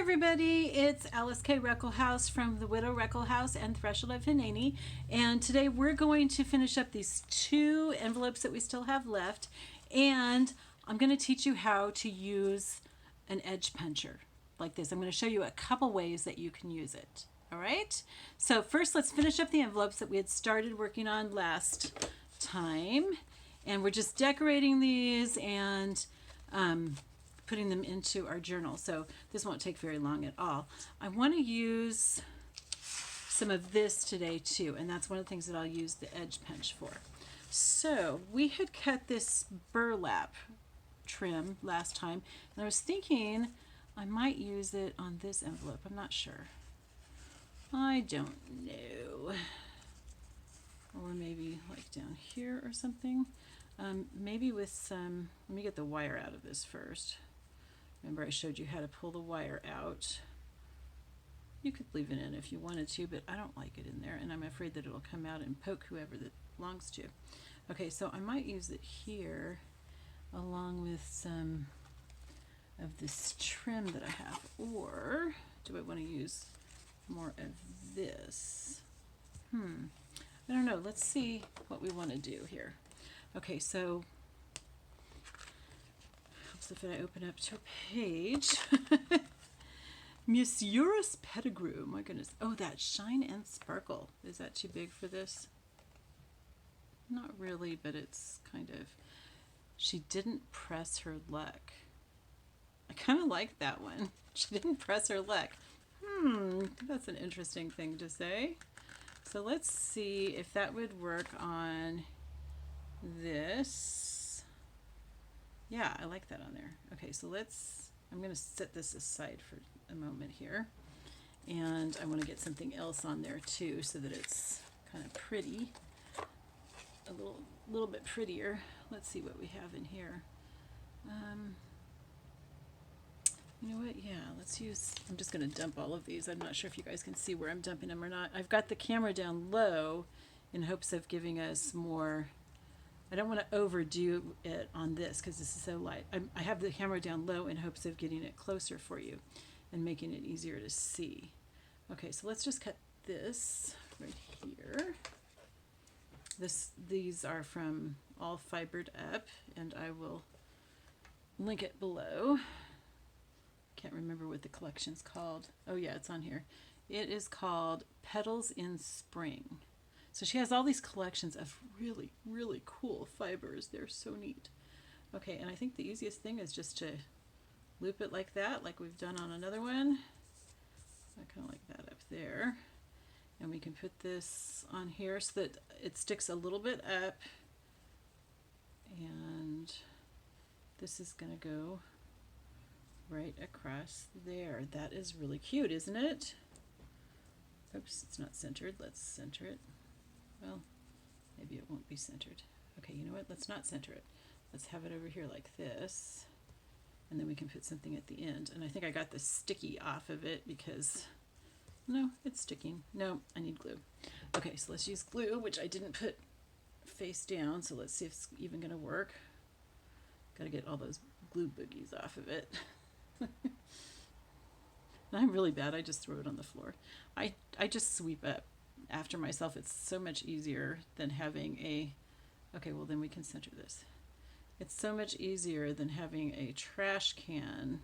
everybody, it's Alyce-Kay Reckelhaus from the Widow Reckelhaus and Threshold of Hineni, and today we're going to finish up these two envelopes that we still have left, and I'm going to teach you how to use an edge puncher like this. I'm going to show you a couple ways that you can use it. All right, so first let's finish up the envelopes that we had started working on last time, and we're just decorating these and putting them into our journal, so this won't take very long at all. I want to use some of this today too, and that's one of the things that I'll use the edge punch for. So we had cut this burlap trim last time, and I was thinking I might use it on this envelope. I'm not sure. I don't know. Or maybe like down here or something. Maybe with some, let me get the wire out of this first. Remember I showed you how to pull the wire out. You could leave it in if you wanted to, but I don't like it in there, and I'm afraid that it'll come out and poke whoever that belongs to. Okay, so I might use it here along with some of this trim that I have, or do I want to use more of this? I don't know. Let's see what we want to do here. Okay, so if I open up to a page, Monsieur's Pettigrew, my goodness. Oh, that shine and sparkle. Is that too big for this? Not really, but it's kind of, she didn't press her luck. I kind of like that one. She didn't press her luck. That's an interesting thing to say. So let's see if that would work on this. Yeah, I like that on there. Okay, so I'm going to set this aside for a moment here. And I want to get something else on there too so that it's kind of pretty. A little bit prettier. Let's see what we have in here. You know what? Yeah, let's use, I'm just going to dump all of these. I'm not sure if you guys can see where I'm dumping them or not. I've got the camera down low in hopes of giving us more. I don't want to overdo it on this because this is so light. I have the camera down low in hopes of getting it closer for you and making it easier to see. Okay, so let's just cut this right here. These are from All Fibered Up, and I will link it below. Can't remember what the collection's called. Oh yeah, it's on here. It is called Petals in Spring. So she has all these collections of really, really cool fibers. They're so neat. Okay, and I think the easiest thing is just to loop it like that, like we've done on another one. I kind of like that up there. And we can put this on here so that it sticks a little bit up. And this is going to go right across there. That is really cute, isn't it? Oops, it's not centered. Let's center it. Well, maybe it won't be centered. Okay, you know what? Let's not center it. Let's have it over here like this. And then we can put something at the end. And I think I got the sticky off of it because, no, it's sticking. No, I need glue. Okay, so let's use glue, which I didn't put face down. So let's see if it's even going to work. Got to get all those glue boogies off of it. I'm really bad. I just throw it on the floor. I just sweep up after myself. It's so much easier than having a, okay, well then we can center this. It's so much easier than having a trash can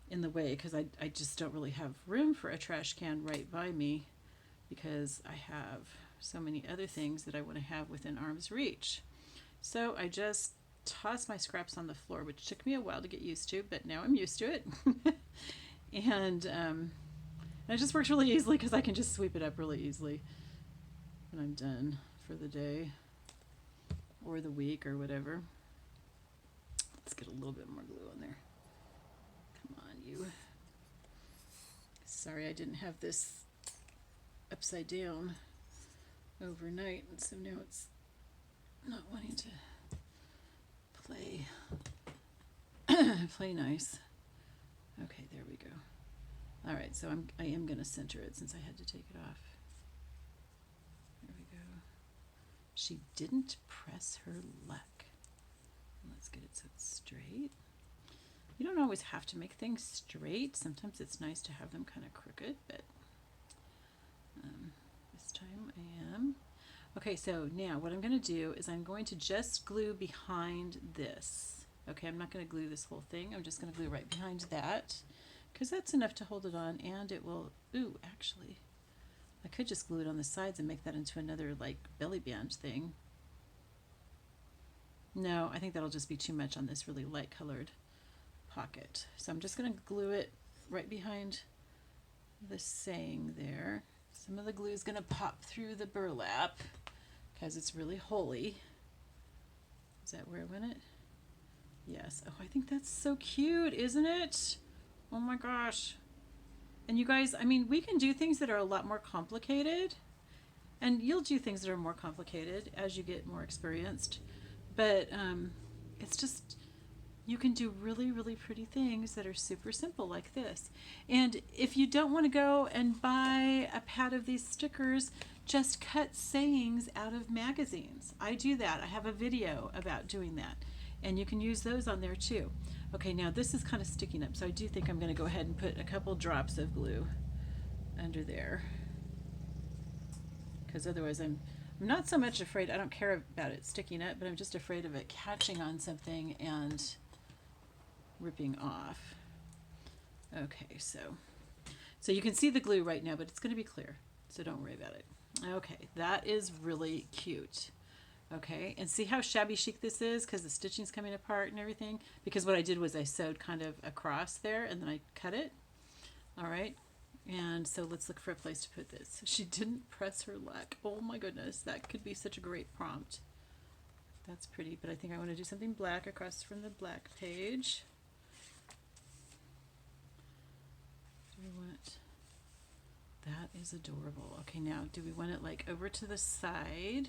in the way, because I just don't really have room for a trash can right by me because I have so many other things that I want to have within arm's reach. So I just toss my scraps on the floor, which took me a while to get used to, but now I'm used to it. And it just works really easily because I can just sweep it up really easily when I'm done for the day or the week or whatever. Let's get a little bit more glue on there. Come on, you. Sorry, I didn't have this upside down overnight, and so now it's not wanting to play nice. Okay, there we go. All right, so I am going to center it since I had to take it off. There we go. She didn't press her luck. Let's get it so it's straight. You don't always have to make things straight. Sometimes it's nice to have them kind of crooked, but this time I am. Okay, so now what I'm going to do is I'm going to just glue behind this. Okay, I'm not going to glue this whole thing. I'm just going to glue right behind that because that's enough to hold it on, and it will, ooh, actually, I could just glue it on the sides and make that into another like belly band thing. No, I think that'll just be too much on this really light colored pocket. So I'm just going to glue it right behind the saying there. Some of the glue is going to pop through the burlap because it's really holey. Is that where I went it? Yes. Oh, I think that's so cute, isn't it? Oh my gosh. And you guys, I mean, we can do things that are a lot more complicated, and you'll do things that are more complicated as you get more experienced. But it's just, you can do really, really pretty things that are super simple like this. And if you don't want to go and buy a pad of these stickers, just cut sayings out of magazines. I do that. I have a video about doing that. And you can use those on there too. Okay, now this is kind of sticking up, so I do think I'm going to go ahead and put a couple drops of glue under there. Because otherwise I'm not so much afraid, I don't care about it sticking up, but I'm just afraid of it catching on something and ripping off. Okay, so you can see the glue right now, but it's going to be clear, so don't worry about it. Okay, that is really cute. Okay, and see how shabby chic this is because the stitching's coming apart and everything? Because what I did was I sewed kind of across there and then I cut it. All right, and so let's look for a place to put this. She didn't press her luck. Oh my goodness, that could be such a great prompt. That's pretty, but I think I want to do something black across from the black page. Do we want... That is adorable. Okay, now do we want it like over to the side?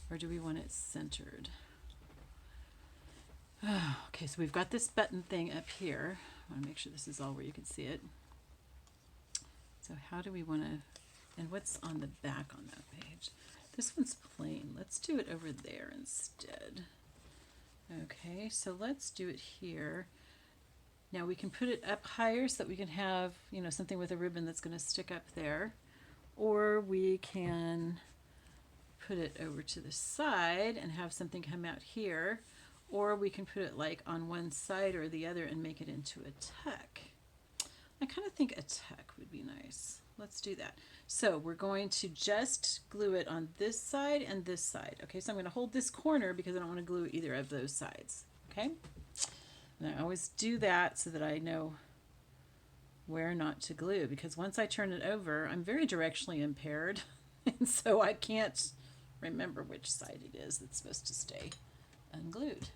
Or do we want it centered? Oh, okay, so we've got this button thing up here. I want to make sure this is all where you can see it. So how do we want to, and what's on the back on that page? This one's plain. Let's do it over there instead. Okay, so let's do it here. Now we can put it up higher so that we can have, you know, something with a ribbon that's going to stick up there. Or we can put it over to the side and have something come out here, or we can put it like on one side or the other and make it into a tuck. I kind of think a tuck would be nice. Let's do that. So we're going to just glue it on this side and this side. Okay, so I'm going to hold this corner because I don't want to glue either of those sides. Okay, and I always do that so that I know where not to glue, because once I turn it over, I'm very directionally impaired and so I can't remember which side it is that's supposed to stay unglued.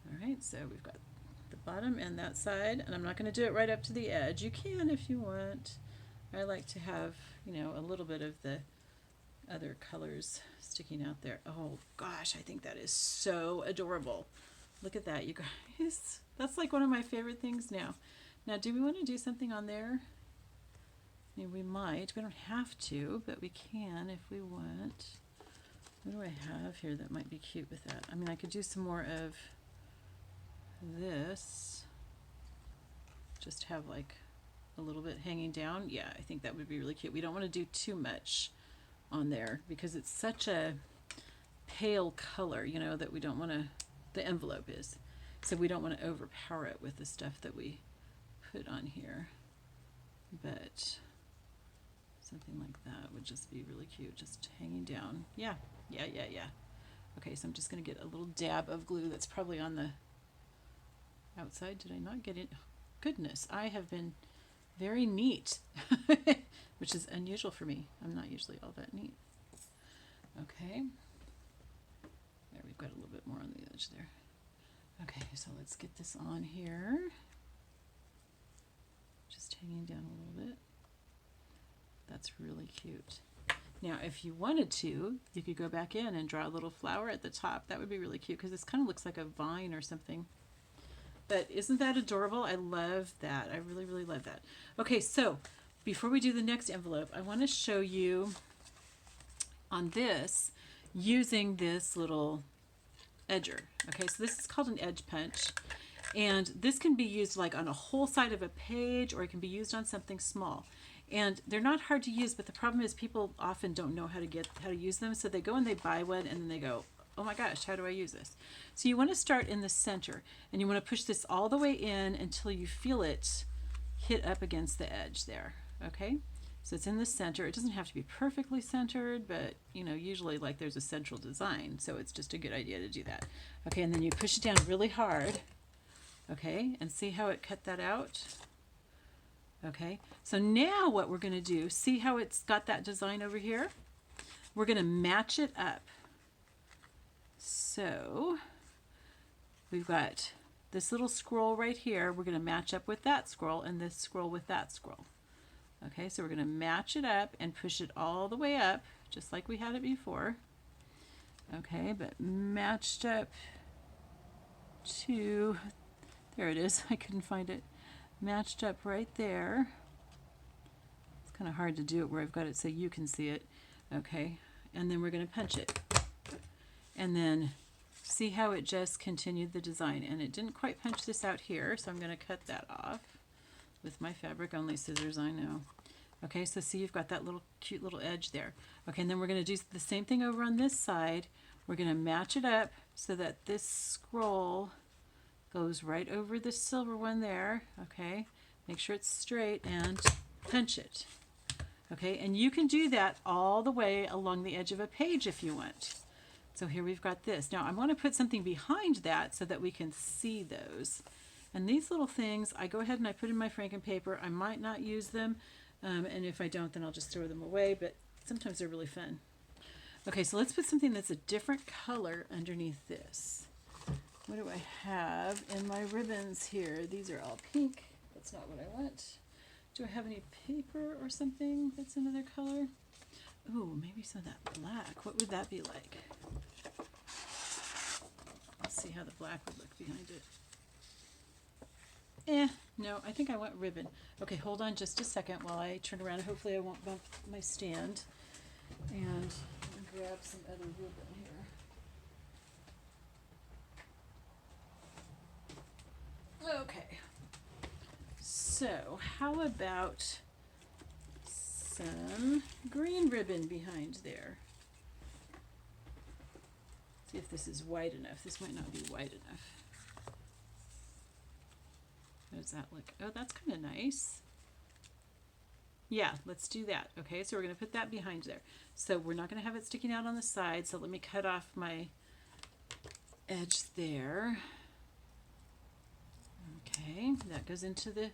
All right, so we've got the bottom and that side, and I'm not going to do it right up to the edge. You can if you want. I like to have, you know, a little bit of the other colors sticking out there. Oh gosh, I think that is so adorable. Look at that, you guys. That's like one of my favorite things now. Now, do we want to do something on there? I mean, we might. We don't have to, but we can if we want. What do I have here that might be cute with that? I mean, I could do some more of this. Just have like a little bit hanging down. Yeah, I think that would be really cute. We don't want to do too much on there because it's such a pale color, you know, that we don't want to, the envelope is. So we don't want to overpower it with the stuff that we put on here. But something like that would just be really cute, just hanging down. Yeah. Okay, so I'm just going to get a little dab of glue that's probably on the outside. Did I not get it? Goodness, I have been very neat, which is unusual for me. I'm not usually all that neat. Okay. There, we've got a little bit more on the edge there. Okay, so let's get this on here. Just hanging down a little bit. That's really cute. Now, if you wanted to, you could go back in and draw a little flower at the top. That would be really cute because this kind of looks like a vine or something. But isn't that adorable? I love that. I really, really love that. Okay, so before we do the next envelope, I want to show you on this using this little edger. Okay, so this is called an edge punch. And this can be used like on a whole side of a page, or it can be used on something small. And they're not hard to use, but the problem is people often don't know how to use them. So they go and they buy one and then they go, oh my gosh, how do I use this? So you want to start in the center and you want to push this all the way in until you feel it hit up against the edge there. Okay. So it's in the center. It doesn't have to be perfectly centered, but you know, usually like there's a central design. So it's just a good idea to do that. Okay. And then you push it down really hard. Okay. And see how it cut that out? Okay, so now what we're going to do, see how it's got that design over here? We're going to match it up. So we've got this little scroll right here. We're going to match up with that scroll and this scroll with that scroll. Okay, so we're going to match it up and push it all the way up, just like we had it before. Okay, but matched up to, there it is, I couldn't find it. Matched up right there. It's kind of hard to do it where I've got it so you can see it. Okay, and then we're going to punch it. And then see how it just continued the design. And it didn't quite punch this out here, so I'm going to cut that off with my fabric only scissors, I know. Okay, so see you've got that little cute little edge there. Okay, and then we're going to do the same thing over on this side. We're going to match it up so that this scroll goes right over the silver one there. Okay, make sure it's straight and punch it. Okay, and you can do that all the way along the edge of a page if you want. So here we've got this. Now I want to put something behind that so that we can see those. And these little things, I go ahead and I put in my Franken paper. I might not use them, and if I don't, then I'll just throw them away, but sometimes they're really fun. Okay, so let's put something that's a different color underneath this. What do I have in my ribbons here? These are all pink. That's not what I want. Do I have any paper or something that's another color? Ooh, maybe some of that black. What would that be like? Let's see how the black would look behind it. No, I think I want ribbon. Okay, hold on just a second while I turn around. Hopefully I won't bump my stand. And grab some other ribbon here. Okay, so how about some green ribbon behind there? See if this is wide enough. This might not be wide enough. How does that look? Oh, that's kind of nice. Yeah, let's do that. Okay, so we're going to put that behind there. So we're not going to have it sticking out on the side, so let me cut off my edge there. Okay, that goes into the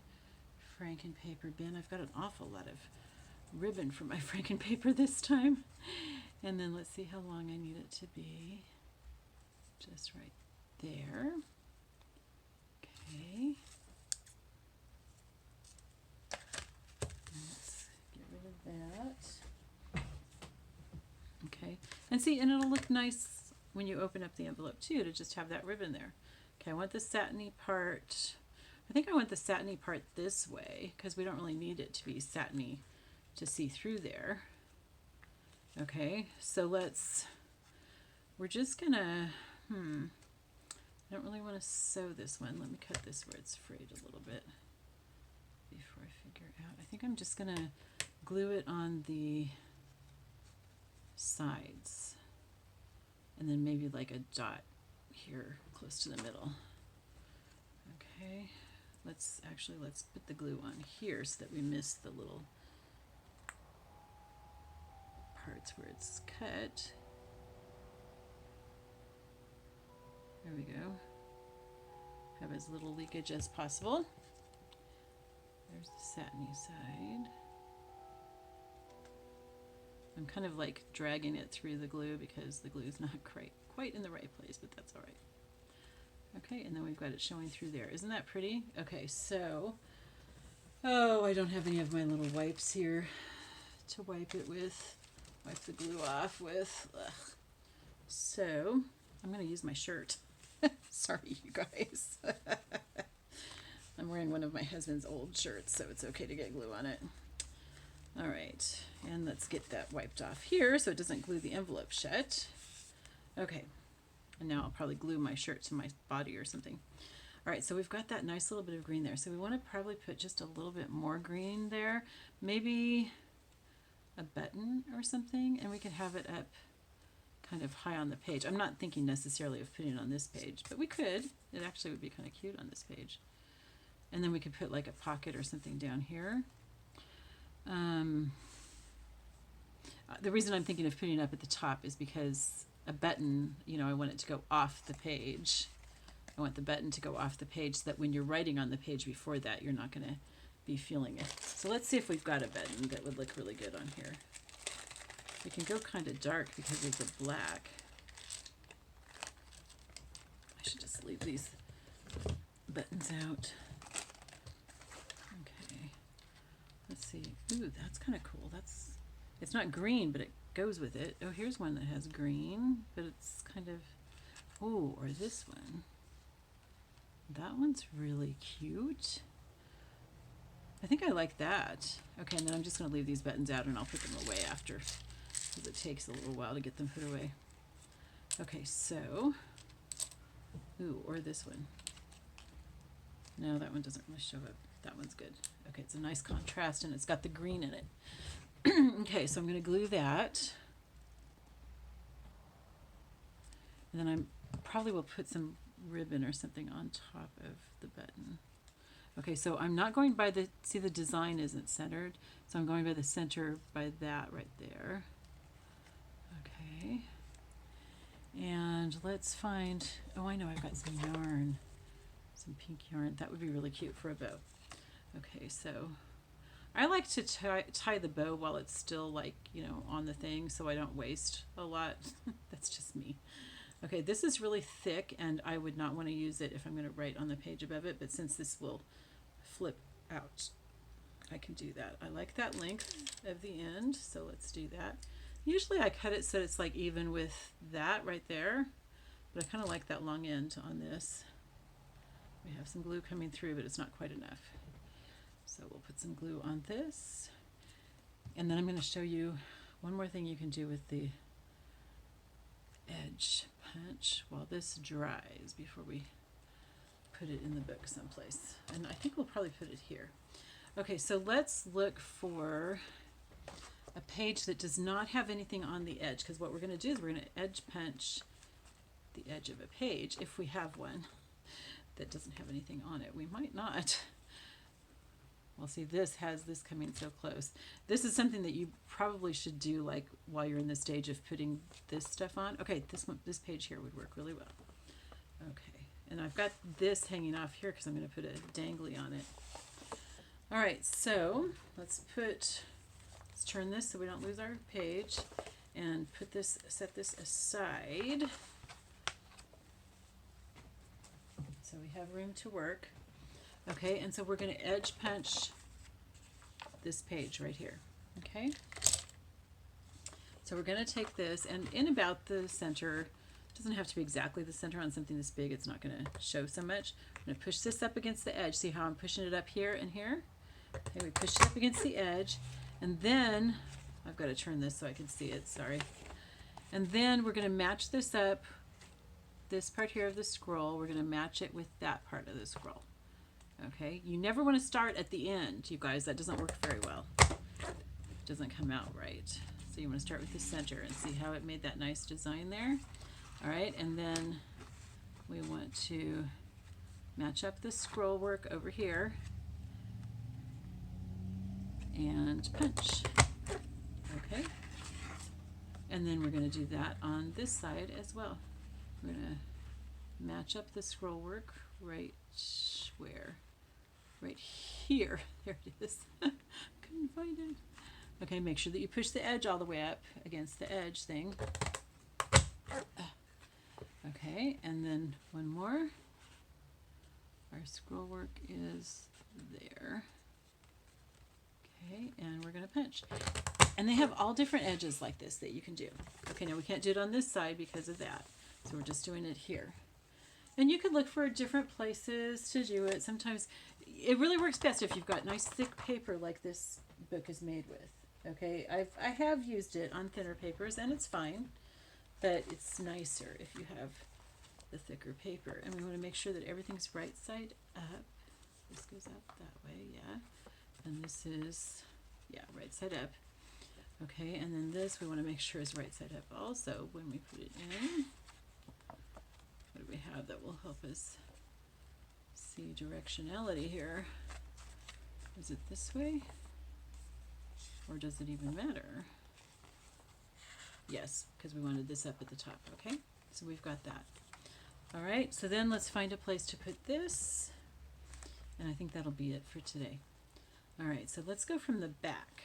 Franken paper bin. I've got an awful lot of ribbon for my Franken paper this time. And then let's see how long I need it to be. Just right there. Okay. Let's get rid of that. Okay, and see, and it'll look nice when you open up the envelope too, to just have that ribbon there. Okay, I want the satiny part. I think I want the satiny part this way because we don't really need it to be satiny to see through there. Okay, so we're just gonna, I don't really want to sew this one. Let me cut this where it's frayed a little bit before I figure out. I think I'm just gonna glue it on the sides and then maybe like a dot here close to the middle. Okay, let's put the glue on here so that we miss the little parts where it's cut. There we go. Have as little leakage as possible. There's the satiny side. I'm kind of like dragging it through the glue because the glue is not quite in the right place, but that's all right. Okay, and then we've got it showing through there. Isn't that pretty? Okay, so, oh, I don't have any of my little wipes here to wipe it with, wipe the glue off with. Ugh. So, I'm going to use my shirt. Sorry, you guys. I'm wearing one of my husband's old shirts, so it's okay to get glue on it. All right, and let's get that wiped off here so it doesn't glue the envelope shut. Okay. And now I'll probably glue my shirt to my body or something. All right, so we've got that nice little bit of green there. So we want to probably put just a little bit more green there. Maybe a button or something, and we could have it up kind of high on the page. I'm not thinking necessarily of putting it on this page, but we could. It actually would be kind of cute on this page. And then we could put like a pocket or something down here. The reason I'm thinking of putting it up at the top is because a button, you know, I want it to go off the page. I want the button to go off the page so that when you're writing on the page before that, you're not going to be feeling it. So let's see if we've got a button that would look really good on here. We can go kind of dark because of the black. I should just leave these buttons out. Okay. Let's see. Ooh, that's kind of cool. It's not green, but it goes with it. Oh, here's one that has green, but it's kind of, oh, or this one. That one's really cute. I think I like that. Okay, and then I'm just going to leave these buttons out and I'll put them away after, because it takes a little while to get them put away. Okay, so, ooh, or this one. No, that one doesn't really show up. That one's good. Okay, it's a nice contrast and it's got the green in it. Okay, so I'm going to glue that. And then I probably will put some ribbon or something on top of the button. Okay, so I'm not going by the, see the design isn't centered, so I'm going by the center by that right there. Okay. And let's find, oh, I know I've got some yarn, some pink yarn. That would be really cute for a bow. Okay, so I like to tie the bow while it's still like, you know, on the thing so I don't waste a lot. That's just me. Okay, this is really thick and I would not want to use it if I'm going to write on the page above it, but since this will flip out, I can do that. I like that length of the end, so let's do that. Usually I cut it so it's like even with that right there, but I kind of like that long end on this. We have some glue coming through, but it's not quite enough. So we'll put some glue on this. And then I'm going to show you one more thing you can do with the edge punch while this dries before we put it in the book someplace. And I think we'll probably put it here. Okay, so let's look for a page that does not have anything on the edge, because what we're going to do is we're going to edge punch the edge of a page if we have one that doesn't have anything on it. We might not. Well, see, this has this coming so close. This is something that you probably should do like while you're in the stage of putting this stuff on. Okay, this page here would work really well. Okay, and I've got this hanging off here because I'm going to put a dangly on it. All right, so let's turn this so we don't lose our page and set this aside so we have room to work. Okay, and so we're going to edge punch this page right here. Okay, so we're going to take this and in about the center. It doesn't have to be exactly the center on something this big. It's not going to show so much. I'm going to push this up against the edge. See how I'm pushing it up here and here? Okay, we push it up against the edge, and then I've got to turn this so I can see it. Sorry. And then we're going to match this up. This part here of the scroll, we're going to match it with that part of the scroll. Okay, you never want to start at the end, you guys. That doesn't work very well. It doesn't come out right. So you want to start with the center and see how it made that nice design there. All right, and then we want to match up the scroll work over here and punch. Okay, and then we're going to do that on this side as well. We're going to match up the scroll work right where? Right here. There it is. Couldn't find it. Okay, make sure that you push the edge all the way up against the edge thing. Okay, and then one more. Our scroll work is there. Okay, and we're going to punch. And they have all different edges like this that you can do. Okay, now we can't do it on this side because of that. So we're just doing it here. And you could look for different places to do it. Sometimes it really works best if you've got nice thick paper like this book is made with. Okay, I have used it on thinner papers and it's fine, but it's nicer if you have the thicker paper. And we want to make sure that everything's right side up. This goes up that way, yeah. And this is, yeah, right side up. Okay, and then this we want to make sure is right side up also when we put it in. What do we have that will help us see directionality here? Is it this way? Or does it even matter? Yes, because we wanted this up at the top, okay? So we've got that. All right, so then let's find a place to put this. And I think that'll be it for today. All right, so let's go from the back.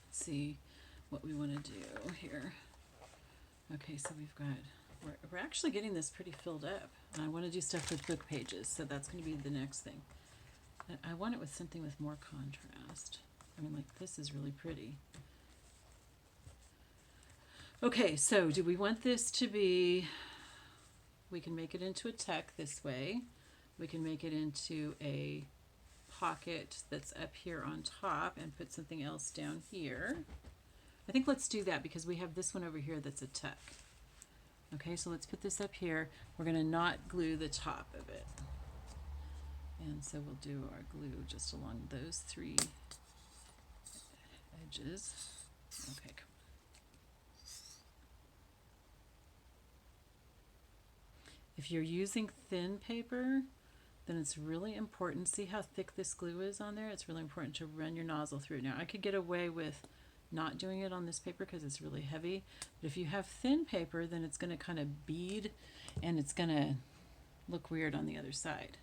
Let's see what we want to do here. Okay, so we've got, we're actually getting this pretty filled up. And I want to do stuff with book pages, so that's going to be the next thing. I want it with something with more contrast. I mean, like, this is really pretty. Okay, so do we want this to be, we can make it into a tuck this way. We can make it into a pocket that's up here on top and put something else down here. I think let's do that because we have this one over here that's a tuck. Okay, so let's put this up here. We're going to not glue the top of it. And so we'll do our glue just along those three edges. Okay, come on. If you're using thin paper, then it's really important. See how thick this glue is on there? It's really important to run your nozzle through it. Now, I could get away with not doing it on this paper because it's really heavy. But if you have thin paper, then it's going to kind of bead and it's going to look weird on the other side.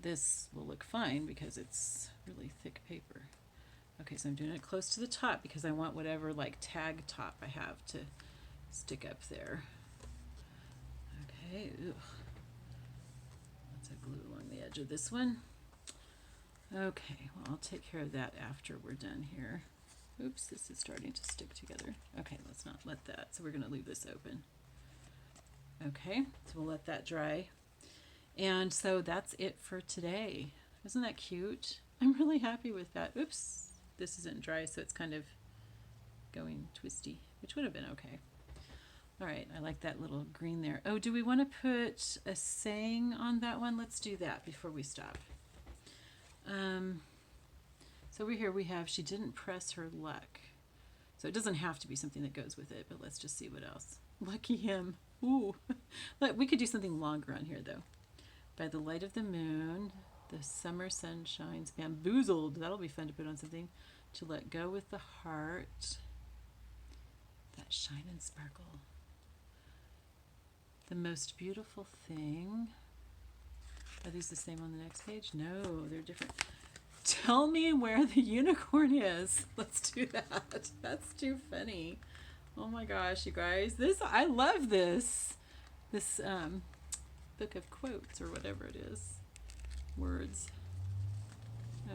This will look fine because it's really thick paper. Okay, so I'm doing it close to the top because I want whatever like tag top I have to stick up there. Okay, ugh. Lots of glue along the edge of this one. Okay, well, I'll take care of that after we're done here. Oops, this is starting to stick together. Okay, let's not let that. So we're going to leave this open. Okay, so we'll let that dry. And so that's it for today. Isn't that cute? I'm really happy with that. Oops, this isn't dry, so it's kind of going twisty, which would have been okay. All right, I like that little green there. Oh, do we want to put a saying on that one? Let's do that before we stop. So over here we have, she didn't press her luck. So it doesn't have to be something that goes with it, but let's just see what else. Lucky him. Ooh. We could do something longer on here, though. By the light of the moon, the summer sun shines. Bamboozled. That'll be fun to put on something. To let go with the heart. That shine and sparkle. The most beautiful thing. Are these the same on the next page? No, they're different. Tell me where the unicorn is. Let's do that. That's too funny. Oh my gosh, you guys. I love this. This book of quotes or whatever it is. Words.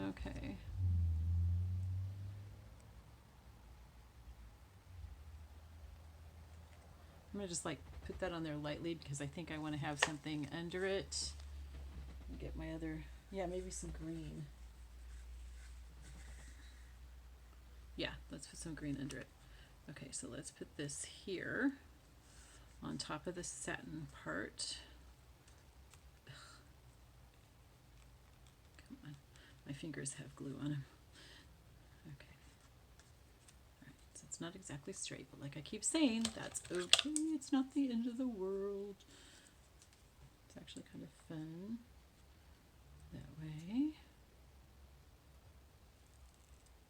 Okay. I'm going to just like put that on there lightly because I think I want to have something under it. Get my other, yeah, maybe some green. Yeah, let's put some green under it. Okay, so let's put this here on top of the satin part. Ugh. Come on, my fingers have glue on them. Okay. All right, so it's not exactly straight, but like I keep saying, that's okay. It's not the end of the world. It's actually kind of fun that way.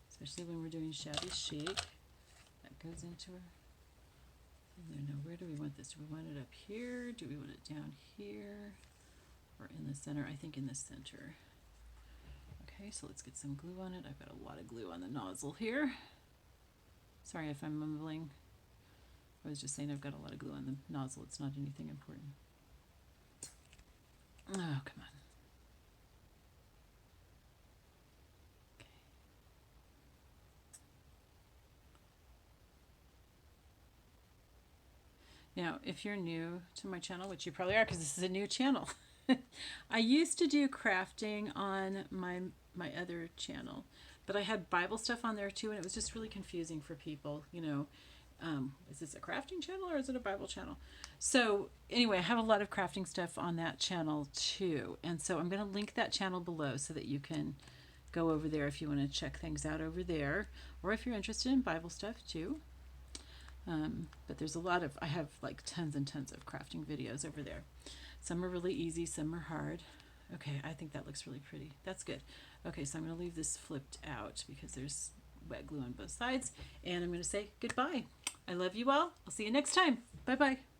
Especially when we're doing shabby chic. That goes into our thing there. Now where do we want this? Do we want it up here? Do we want it down here? Or in the center? I think in the center. Okay, so let's get some glue on it. I've got a lot of glue on the nozzle here. Sorry if I'm mumbling. I was just saying I've got a lot of glue on the nozzle. It's not anything important. Oh, come on. Now, if you're new to my channel, which you probably are because this is a new channel, I used to do crafting on my other channel, but I had Bible stuff on there too, and it was just really confusing for people, you know. Is this a crafting channel or is it a Bible channel? So anyway, I have a lot of crafting stuff on that channel too. And so I'm going to link that channel below so that you can go over there if you want to check things out over there, or if you're interested in Bible stuff too. But there's a lot of, I have like tons and tons of crafting videos over there. Some are really easy, some are hard. Okay, I think that looks really pretty. That's good. Okay, so I'm going to leave this flipped out because there's wet glue on both sides. And I'm going to say goodbye. I love you all. I'll see you next time. Bye-bye.